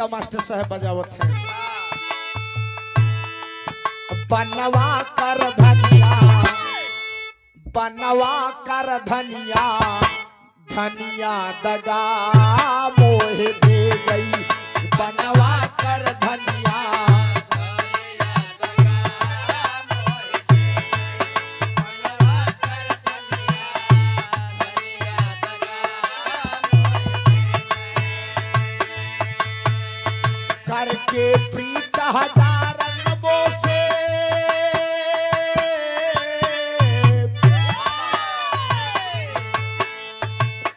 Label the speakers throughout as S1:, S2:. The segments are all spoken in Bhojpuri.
S1: गीता मास्टर साहब बजावत है। बनवा कर धनिया, बनवा कर धनिया, धनिया दगा मोह दे गई। बनवा कर धनिया, करके प्रीत हजारन वो से,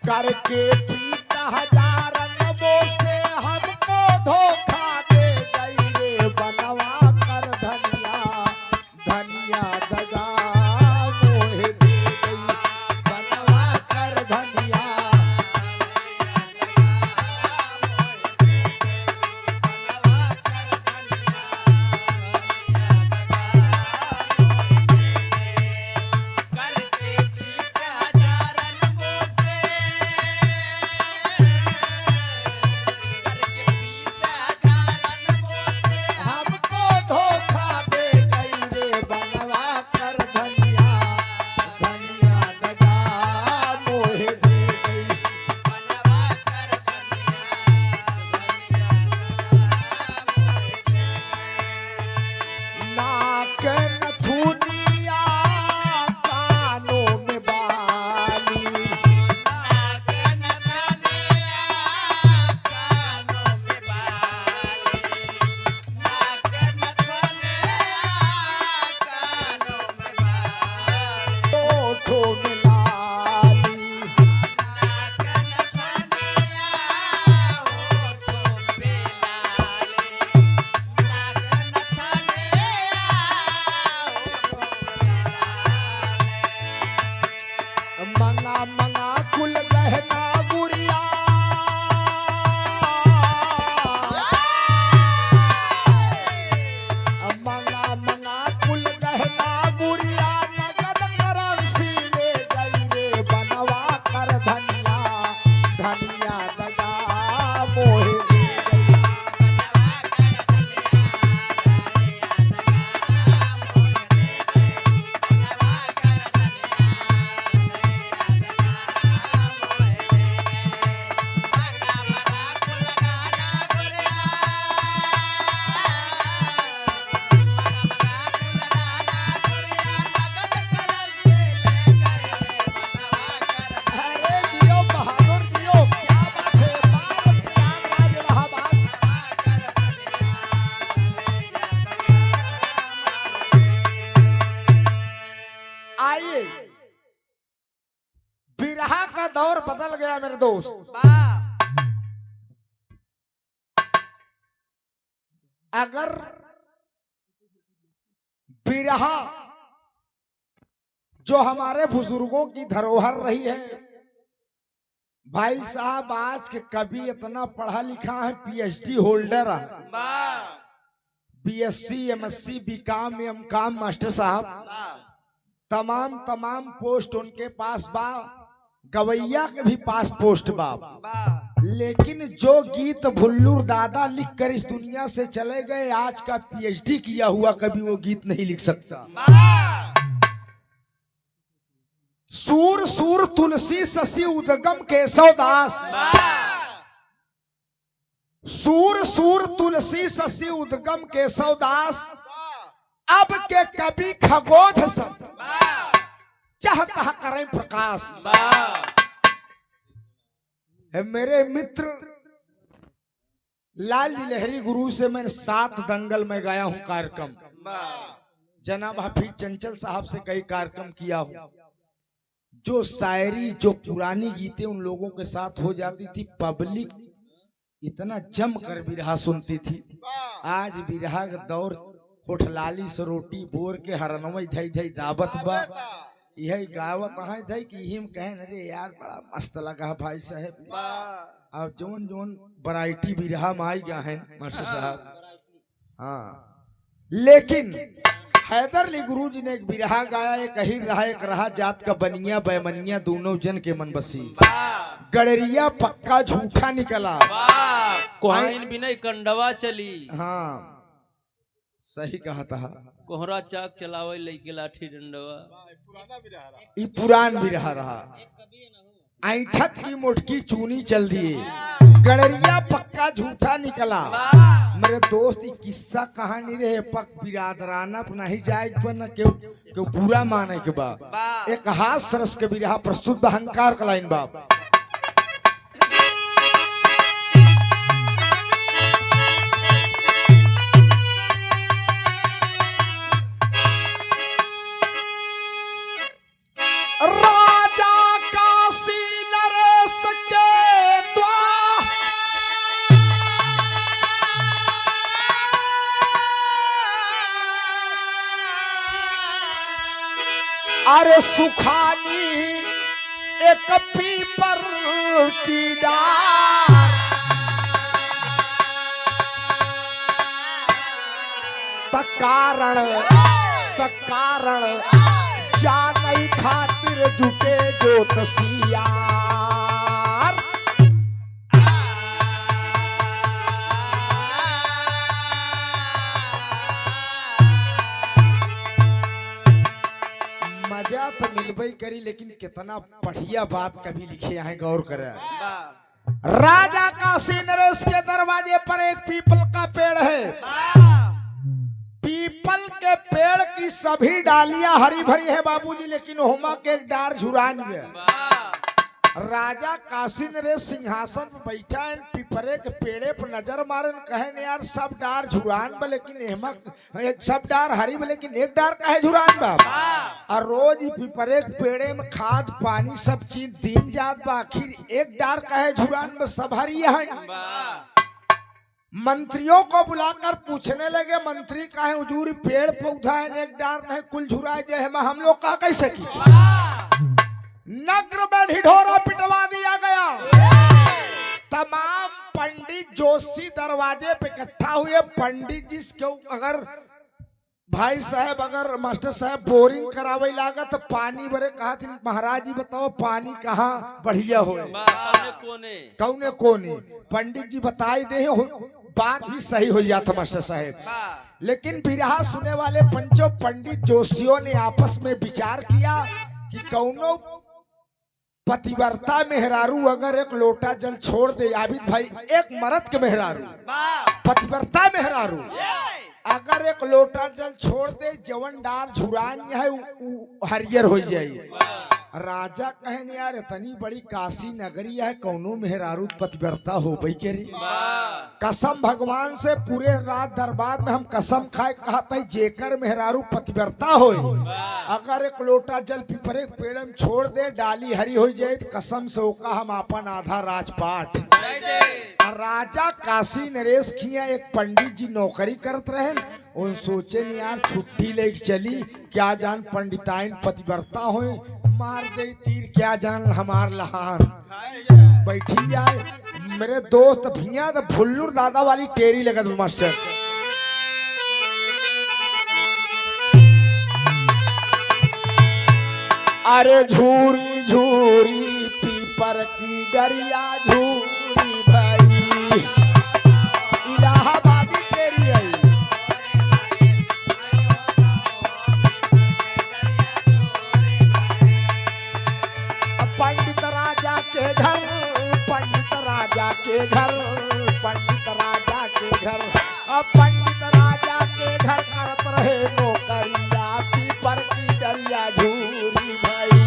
S1: करके प्रीत हजारन वो से हमको धोखा दे गई रे। बनवा कर धनिया, धनिया दगा मोह दे गई। बनवा कर धनिया, मंगा मंगा कुल गहना गुड़िया, मंगा मंगा कुल गहना गुड़िया, नगद करेंसी ले गई रे। बनवा कर धनिया, धनिया दगा मोह दे गई। अरे दियो बहादुर दियो, क्या बात है, बार प्रयागराज इलाहाबाद। आइए, बिरहा का दौर बदल गया मेरे दोस्त। अगर बिरहा जो हमारे बुजुर्गों की धरोहर रही है, भाई साहब आज के कवि इतना पढ़ा लिखा है, पीएचडी होल्डर है, BSc MSc BCom MCom master साहब, तमाम पोस्ट उनके पास बा, गवैया के भी पास पोस्ट बा। लेकिन जो गीत भुल्लूर दादा लिख कर इस दुनिया से चले गए, आज का पीएचडी किया हुआ कभी वो गीत नहीं लिख सकता। सूर सूर तुलसी शशि उदगम केशवदास, सूर सूर तुलसी शशि उदगम केशवदास, अब के कवि खगोध सब चाहता करें प्रकाश। है मेरे मित्र लाल जी लहरी गुरु से मैं 7 दंगल में गया हूं कार्यक्रम, जनाब हाफिज चंचल साहब से कई कार्यक्रम किया हूं। जो शायरी जो पुरानी गीतें उन लोगों के साथ हो जाती थी, पब्लिक इतना जम कर बिरहा सुनती थी। आज बिरहा का दौर होठलाली से रोटी बोर के हरनवई धई धई दावत बा, यही गावत है धई कि हिम कहें अरे यार बड़ा मस्त लगा भाई साहब। अब जोन जोन वैरायटी बिरहा में आई गया है मास्टर साहब। हाँ, लेकिन हैदर अली गुरु जी ने एक बिरहा गाया, एक अहिर रहा एक रहा जात का बनिया बैमनिया, दोनों जन के मन बसी। गड़रिया पक्का झूठा निकला।
S2: कोहाइन भी नहीं कंडवा चली।
S1: हाँ सही कहा था।
S2: कोहरा चाक चलावे लेके लाठी डंडवा।
S1: ये पुरान भी रहा। ऐठत की मोटकी चूनी चल दिए, गड़रिया पक्का झूठा निकला। मेरे दोस्त किस्सा कहानी रहे पक बिरादराना पर नहीं जाए पर न क्यों बुरा माने के बा। एक हाथ सरस के बिरहा प्रस्तुत बहंकार का लाइन बाप। अरे सुखानी एक पीपर की डार, तकारण जान खातिर जुटे ज्योतिषियार। मजा तो मिलबई करी, लेकिन कितना बढ़िया बात कभी लिखे हैं, गौर करें। राजा काशी नरेश के दरवाजे पर एक पीपल का पेड़ है। पीपल के पेड़ की सभी डालियां हरी भरी है बाबूजी, लेकिन होमा के एक डार झुरान में। राजा काशी नरेश सिंहासन पर बैठा है, पीपरे के पेड़े पर नजर मारन, कहे यार सब डार झुरान बा, लेकिन सब डार हरी बा, लेकिन एक डार कहे झुरान बा। और रोज पीपरे के पेड़े में खाद पानी सब चीज दिन जात बा, आखिर एक डार कहे झुरान बा, सब हरी है। मंत्रियों को बुलाकर पूछने लगे, मंत्री कहे हुजूर पेड़ पौधा है एक डार नहीं कुल झुरा जय हम लोग का कैसे की। नगर में ढिढोरा पिटवा दिया गया। तमाम पंडित जोशी दरवाजे पे इकट्ठा हुए। पंडित जी क्यों अगर भाई साहब अगर मास्टर साहब बोरिंग करावे लागत तो पानी बरे कहा थी महाराज जी बताओ पानी कहाँ बढ़िया हो कौने कोने। पंडित जी बताई दे बात भी सही हो जाता मास्टर साहब। लेकिन बिरहा सुने वाले पंचों पंडित जोशियों ने आपस में विचार किया कि कौनो पतिव्रता मेहरारू अगर एक लोटा जल छोड़ दे, आबिद भाई एक मर्द के मेहरारू पतिव्रता मेहरारू अगर एक लोटा जल छोड़ दे, जवन डार झुरान है हरियर हो जाए। राजा कहने यार इतनी बड़ी काशी नगरी है, कौनो मेहरारू पतिव्रता हो भाई के रे। कसम भगवान से पूरे रात दरबार में हम कसम खाए कहते जेकर मेहरारू पतिव्रता हो, अगर एक लोटा जल पीपरे पेड़ में छोड़ दे डाली हरी हो जाए, कसम से ओका हम अपन आधा राजपाट। राजा काशी नरेश किया एक पंडित जी नौकरी करते रहे, उन सोचे नहीं यार छुट्टी लेके चली, क्या जान पंडिताइन पतिव्रता हो मार दे तीर, क्या जान हमार लहान बैठी जाए। मेरे दोस्त भिया तो भुल्लुर दादा वाली टेरी लगत मास्टर। अरे झूरी झूरी पीपर की डरिया झूरी भाई, इलाहाबादी टेरी आई। पंडित राजा के घर, पंडित राजा के घर, पंडित राजा के घर, अब पंडित राजा के घर करत रहे नौकरिया पीपर की डरिया झूरी भाई।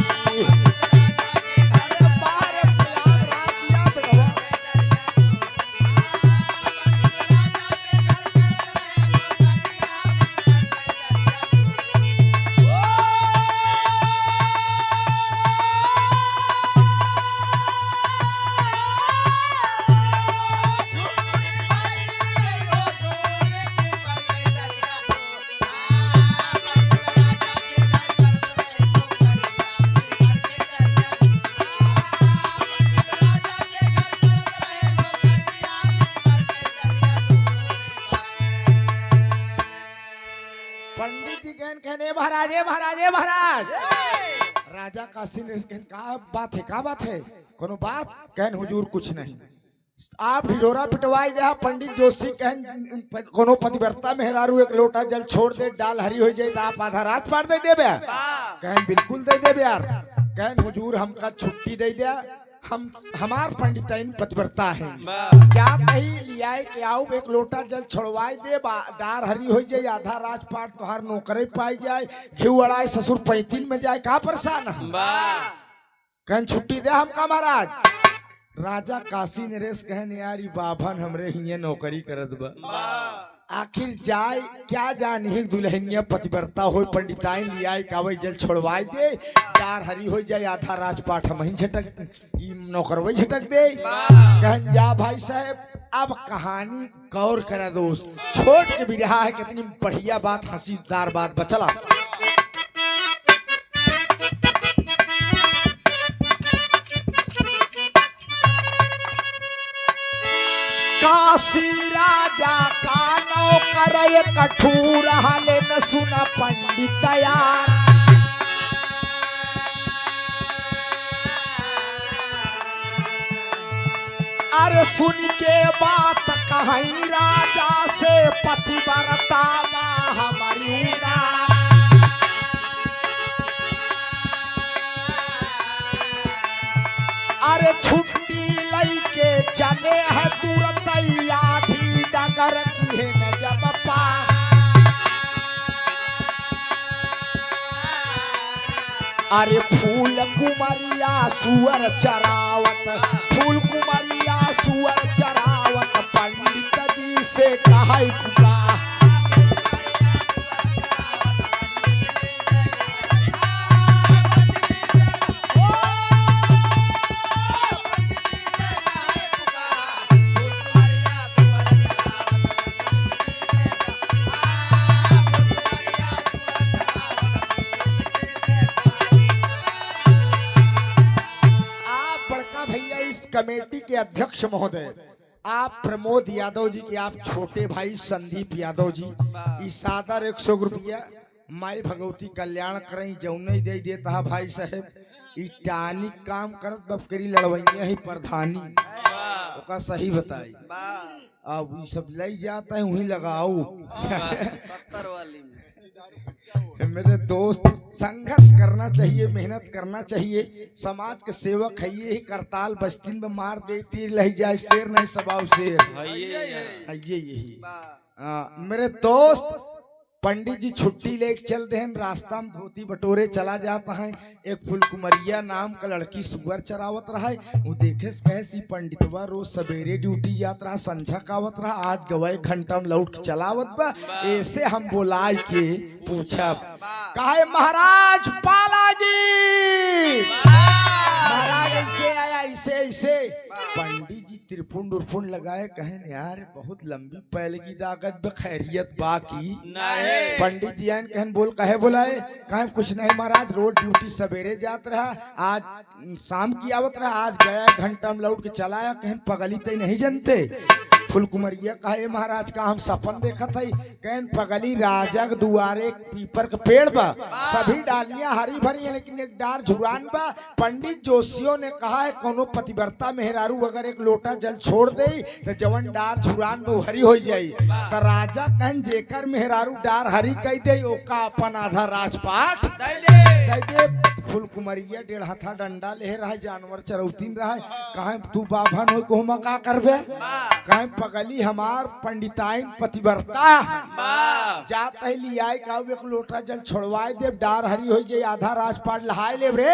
S1: काशी ने कहन का बात है कोनो बात कहन हुजूर कुछ नहीं आप ढिढोरा पिटवाई दे पंडित जोशी कहन कोनो पतिव्रता मेहरारू एक लोटा जल छोड़ दे डाल हरी हो जाए तो आप आधा रात पार दे देबे कहन बिल्कुल दे देबे यार कहन हुजूर हमका छुट्टी दे दिया हम हमार पंडिताइन पतिव्रता है जात ही लियाए के आओ एक लोटा जल छोड़वाई दे डार हरी हो जाए आधा राजपाट तोहार नौकरे पाई जाए घी अड़ाए ससुर 35 में जाए का परेशान हम कहन छुट्टी दे हमका महाराज राजा काशी नरेश कहन यार बाभन हमरे हिये नौकरी करत बा आखिर जाए क्या जानी दुल्हनिया पतिव्रता हो पंडिताइन लियाए कावई जल छोड़वाई दे डार हरी हो जाए आधा राजपाट हम ही झटक नौकरवई झटक दे कहन जा भाई साहब अब कहानी गौर करा दोस्त छोट के भी रहा है कितनी बढ़िया बात हंसीदार बात बचला काशी राजा का नौकर कठोर हाले न सुना पंडित यार अरे सुन के बात कहीं राजा से पतिव्रता हमारी अरे छुट्टी लई के चले है तुरंत आधी डगर की है न जब पा अरे फूल कुमरिया सुअर चरावत फूल कुमरिया सुअर चरावत पंडित जी से कहा कमेटी के अध्यक्ष महोदय आप प्रमोद यादव जी के आप छोटे भाई संदीप यादव जी इस सादर 100 रुपया माई भगवती कल्याण करें जौने दे देता भाई साहब टानिक काम करत बकरी लड़वैया ही प्रधानी ओका सही बताई अब ये सब ले जाता है वहीं लगाओ मेरे दोस्त संघर्ष करना चाहिए मेहनत करना चाहिए समाज के सेवक है ये करताल बस्तीन में मार दे तीर लही जाए शेर नहीं स्वभाव शेर यही मेरे दोस्त पंडित जी छुट्टी लेके चलते हैं रास्ता में धोती बटोरे चला जाता है एक फुलकुमरिया नाम का लड़की सुअर चरावत रहा है वो देखे कैसी पंडितवा रोज सवेरे ड्यूटी जात रहा संझा कावत रहा आज गवाए घंटा में लौट चलावत बा ऐसे हम बोलाए के पूछा कहे महाराज पालाजी महाराज ऐसे आया ऐसे ऐसे पंडित जी त्रिपुंड उर्पुंड लगाए कहें यार बहुत लंबी पहले की दागत खैरियत बाकी पंडित जी आन कहन बोल कहे बुलाए कहे कुछ नहीं महाराज रोज ड्यूटी सवेरे जात रहा आज शाम की आवत रहा आज गया घंटा में लौट के चलाया कहन पगली तो नहीं जानते फुलकुमरिया कहे महाराज का हम सपन देखा था कहन पगली राजा के दुआरे पीपर का पेड़ बा सभी डालियां हरी भरी है लेकिन एक डार झुरान बा पंडित जोशियों ने कहा है कोनो पतिव्रता मेहरारू अगर एक लोटा जल छोड़ दे तो जवन डार झुरान वो हरी हो जाई तो राजा कहन जेकर मेहरारू डार हरी कह दे ओका अपन आधा राजपाट दे दे फुलकुमरिया 1.5 हाथा डंडा ले रहा जानवर चरौतीन रहा कहे तू बाभन हो कोमा का करबे कहे पगली हमार पंडिताइन पतिव्रता जात है लियाए का एक लोटा जल छोड़वाए दे डार हरी हो जाए आधा राजपाट लहाए ले रे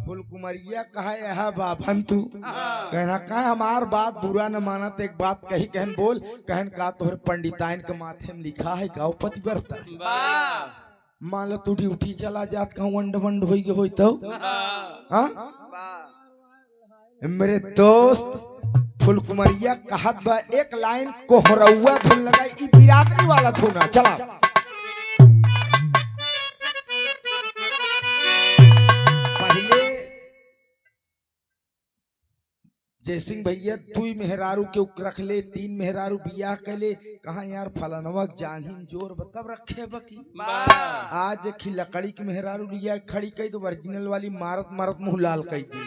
S1: फुलकुमरिया कहे यह बाभन तू कहना कहे हमार बात बुरा न मानत एक बात कही कहन बोल कहन का तोहर पंडिताइन के माथे में लिखा है का पतिव्रता मान लो तू ड्यूटी चला जात कहूँ वंड वंड हो गए तो मेरे दोस्त फुलकुमरिया कहत बा एक लाइन कोहरौआ धुन लगाई बिरादरी वाला धुना चला पहले जयसिंह भैया 2 मेहरारू के रख ले, 3 मेहरारू बियाह कर ले, कहा यार फलानवक जानहीन जोर तब रखे बकी। आज एक ही लकड़ी की मेहरारू लिया खड़ी कही तो ओरिजिनल वाली मारत मारत मुंह लाल कही दी।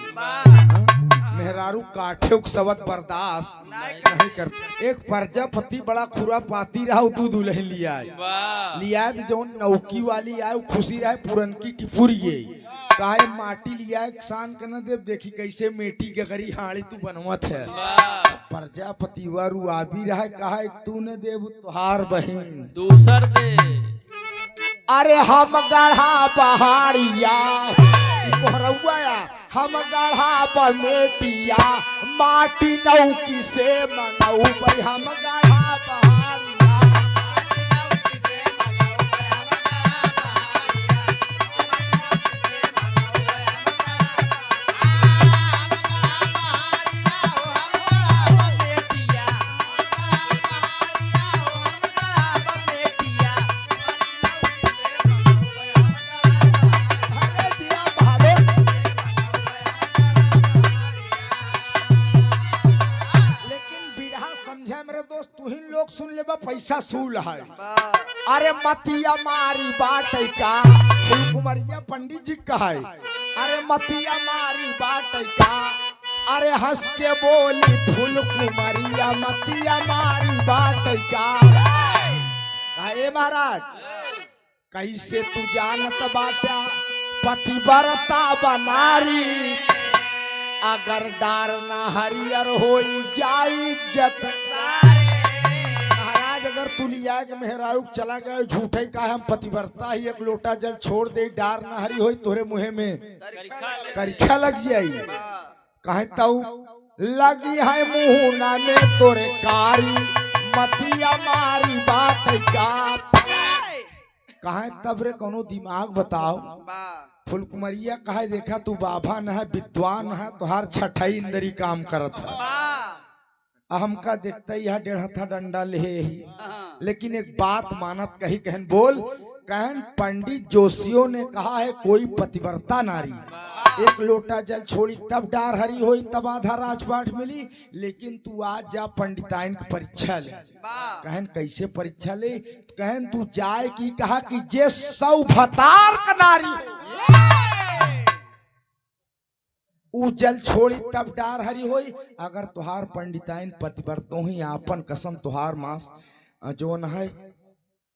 S1: मेहरारू काठे सबत बर्दाश्त नहीं कर। एक प्रजापति बड़ा खुरा पाती रहा तू दुल्हन लिया जो नौकी वाली आए खुशी रहे पुरनकी टिपुरी काहे माटी लिया किसान के न देव देखी कैसे मेटी के गरी हाड़ी तू बनवत है। प्रजापति वारू आबी रहा कहा तू न देव तुहार बहन
S2: दूसर दे।
S1: अरे हम गढ़ा पहाड़िया हम गढ़ा बमेटिया माटी नौकी से मनऊ भाई हम गढ़ा पहाड़िया। सुन ले पैसा सूल है। अरे मतिया मारी बाट का फुलकुमरिया पंडित जी का है। अरे मतिया मारी बाट का अरे हंस के बोली फुलकुमरिया मतिया मारी बाट का। ए महाराज कैसे तू जानत बाटा पतिव्रता बनारी अगर डार ना हरियर होई जाई इज्जत सारी। अगर तू लिया के मेहरारू चला गया झूठे का हम पतिव्रता ही एक लोटा जल छोड़ दे डार ना हरी होई तोरे मुहे में करिखा लग जाई। कहे ताऊ लगी है मुहना में तोरे कारी मतिया मारी बात का। कहे तब रे कोनो दिमाग बताओ। फुलकुमरिया कहे देखा तू बाबा न है विद्वान है तुहार छठाई इंदरी काम करत है। हमका देखता यह 1.5 डंडा ले ही। लेकिन एक बात मानत कही कहन बोल कहन पंडित जोशियों ने कहा है कोई पतिव्रता नारी एक लोटा जल छोड़ी तब डार हरी होई तब आधा राजपाट मिली। लेकिन तू आज जा पंडिताइन की परीक्षा ले। कहन कैसे परीक्षा ले। कहन तू जाए की कहा कि जे सौभतार का नारी उ जल छोड़ी तब डार हरी होई। अगर तुहार पंडिताइन पतिव्रतो ही आपन कसम तुहार मास जो न है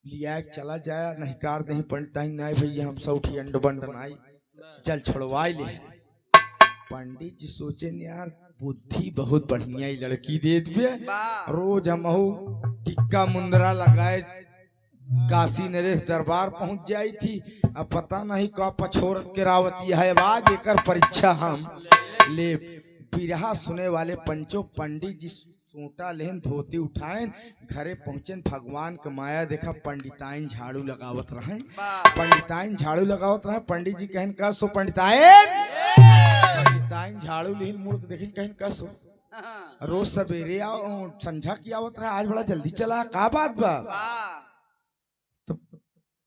S1: लिया चला जाया नहीं कार नहीं पंडिताइन नहीं भैया हम सौठी अंड बंडन आई जल छोड़वाई ले। पंडित जी सोचे यार बुद्धि बहुत बढ़िया लड़की दे दिए। रोज हम टिक्का मुंदरा लगाए काशी नरेश दरबार पहुंच जाई थी। अब पता नहीं का पछोरत के रावती है आज एकर परीक्षा हम ले। बिरहा सुने वाले पंचों पंडित जी सोटा लेन धोती उठाएं घरे पहुंचेन भगवान का माया देखा पंडिताइन झाड़ू लगावत रहे। पंडिताइन झाड़ू लगावत रहे। पंडित जी कहन का सो पंडिताइन झाड़ू लेन मुड़ देखिन कहन का सो रोज सवेरे आओ संझा की आवत रहा आज बड़ा जल्दी चला का बात बा। तो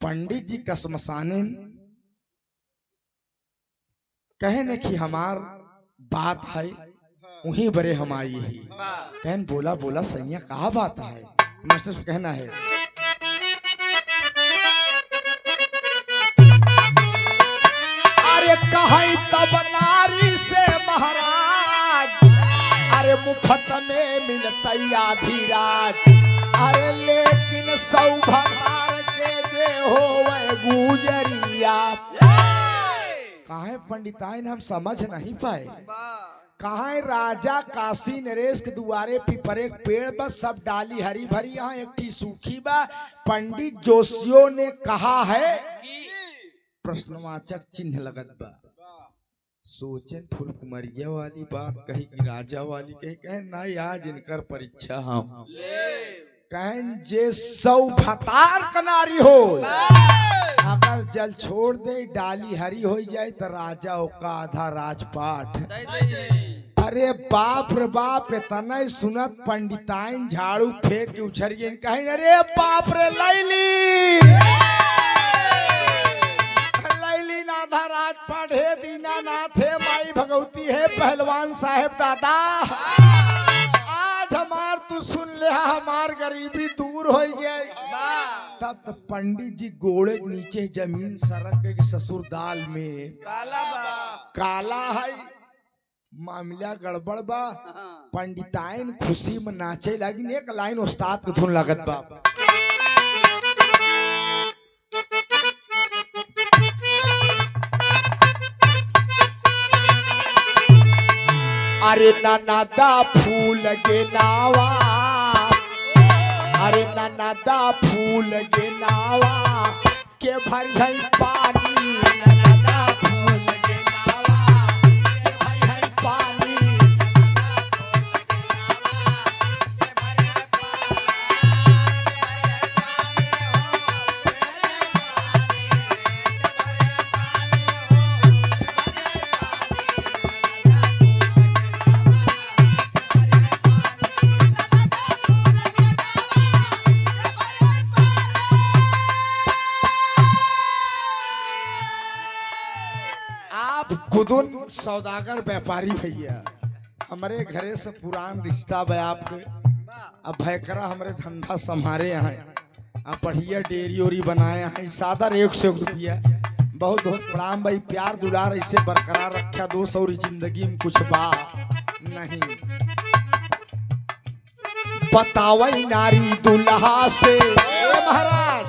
S1: पंडित जी कसमसाने कहे ने कि हमार बात है वहीं बरे हम आई है। कहन बोला बोला सैया कहा बात है। मास्टर से कहना है अरे कहीं तब नारी से महाराज अरे मुफ्त में मिलता आधी रात। अरे लेकिन सौभतार के जे हो गुजरिया। काहे पंडिताइन हम समझ नहीं पाए। कहा राजा काशी नरेश के दुआरे पीपरे पेड़ बस सब डाली हरी भरी यहाँ एक ठी सूखी बा। पंडित जोशियों ने कहा है प्रश्नवाचक चिन्ह लगत बा। सोचन फुलकुमरिया वाली बात कही कि राजा वाली कही कहे ना आज इनकर परीक्षा हम कहन जे सौभतार कनारी हो अगर जल छोड़ दे डाली हरी हो जाए तो राजा का आधा राजपाट। अरे बाप रे बाप इतना सुनत पंडिताइन झाड़ू फेंक के उछर गए कहीं अरे बाप रे लैली नाधा राजपाट हे दीनानाथ हे माई भगवती होती है पहलवान साहब दादा, आज हमार तू सुन ले हमार गरीबी दूर हो गई। तब तो पंडित जी गोड़े के नीचे जमीन सरक गई, ससुर दाल में काला है, मामला गड़बड़ बा। पंडिताइन खुशी में नाचे लगी, एक लाइन उस्ताद के धुन लागत बा। अरे ननदा फूल के नावा, अरे ननदा फूल के नावा के भर गई पानी, ननदा फूल के नावा के भर गई पानी। खुदुन सौदागर व्यापारी भैया, हमारे घरे से पुरान रिश्ता बा आपके। अब भयकरा हमारे धंधा संभारे हैं, अब बढ़िया डेरी ओरी बनाए हैं, सादा 100 रुपया। बहुत बहुत प्रणाम भाई, प्यार दुलार ऐसे बरकरार रखा, दोस्त और जिंदगी में कुछ बा नहीं। बतावई नारी दुल्हा से महाराज,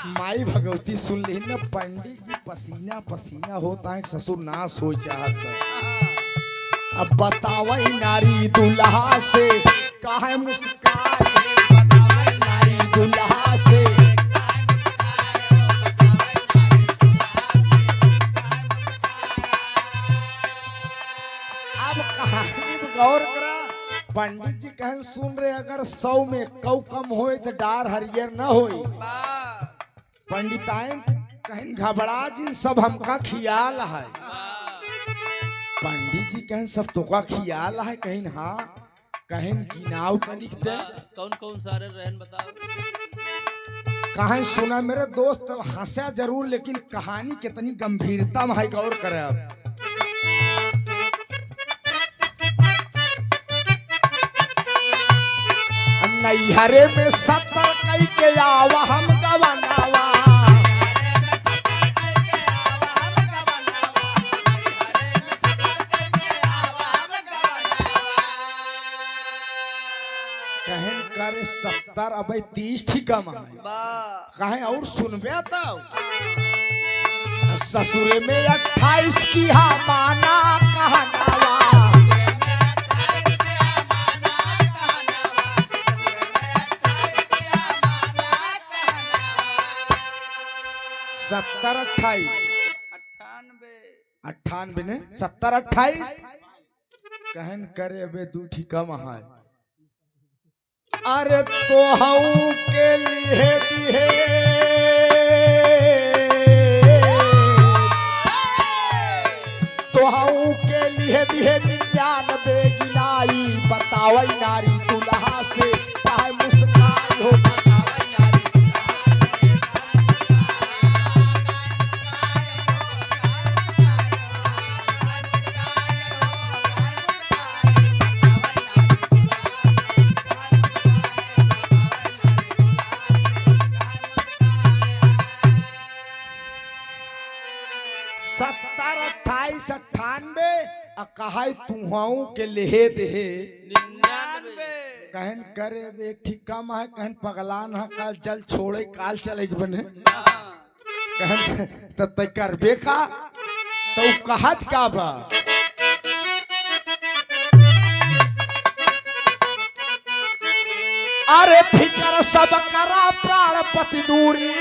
S1: माई भगवती सुन ली न, पंडित जी पसीना पसीना होता है, ससुर ना सो चाहता। अब बतावई नारी दुल्हा से काहे मुस्काए, बतावई नारी दुल्हा से। अब कहानी में गौर करा, पंडित जी कहन सुन रहे, अगर 100 में कौ कम होए तो डार हरियर न होए। पंडिताइन कहीं घबरा जिन, सब हमका खियाल है। पंडित जी कहीं सब तो का खियाल है, कहीं हाँ कहीं गिनाव का लिखते।
S2: कौन कौन सारे रहन बताओ।
S1: कहीं सुना मेरे दोस्त, हंसा जरूर लेकिन कहानी कितनी गंभीरता में है, गौर करे। अब नैहरे में 70 कई के आवा हम गवनावा, कहें करे 70 अब 30 ठीक है, कहें और सुनबे तो ससुरे में 28 की माना कहनावा। 70 28 98 ने 70 28 कहन करे अबे दू ठीका है। अरे तो हूँ के लिए दिहे तो हूँ के लिए दिहे 99 गिनाई, बतावई नारी दुल्हा से काहे मुस्काई हो, बतावई नारी। सत्तर 28 98 कहा तुहाऊ के लेहे दे
S2: 99
S1: कहन करे एक ठीक काम है, कहन पगलान है, काल जल छोड़े काल चले बने कहन तो तय करबे का, तो कहत का बा। अरे फिकर सब करा प्राणपति दूरी,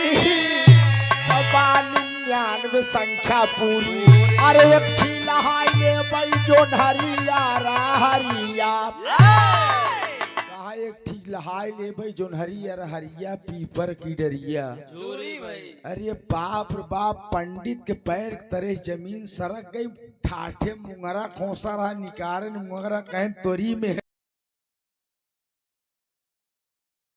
S1: 99 संख्या पूरी। अरे एक लहाई ले बई जो हरिया हरिया, कहा एक ठीक लहाई ले बई जो हरिया हरिया, पीपर की डरिया। अरे बाप रे बाप, पंडित के पैर तरे जमीन सरक गई, ठाठे मुंगरा खोसा रहा, निकारन मुंगरा कहें तोरी में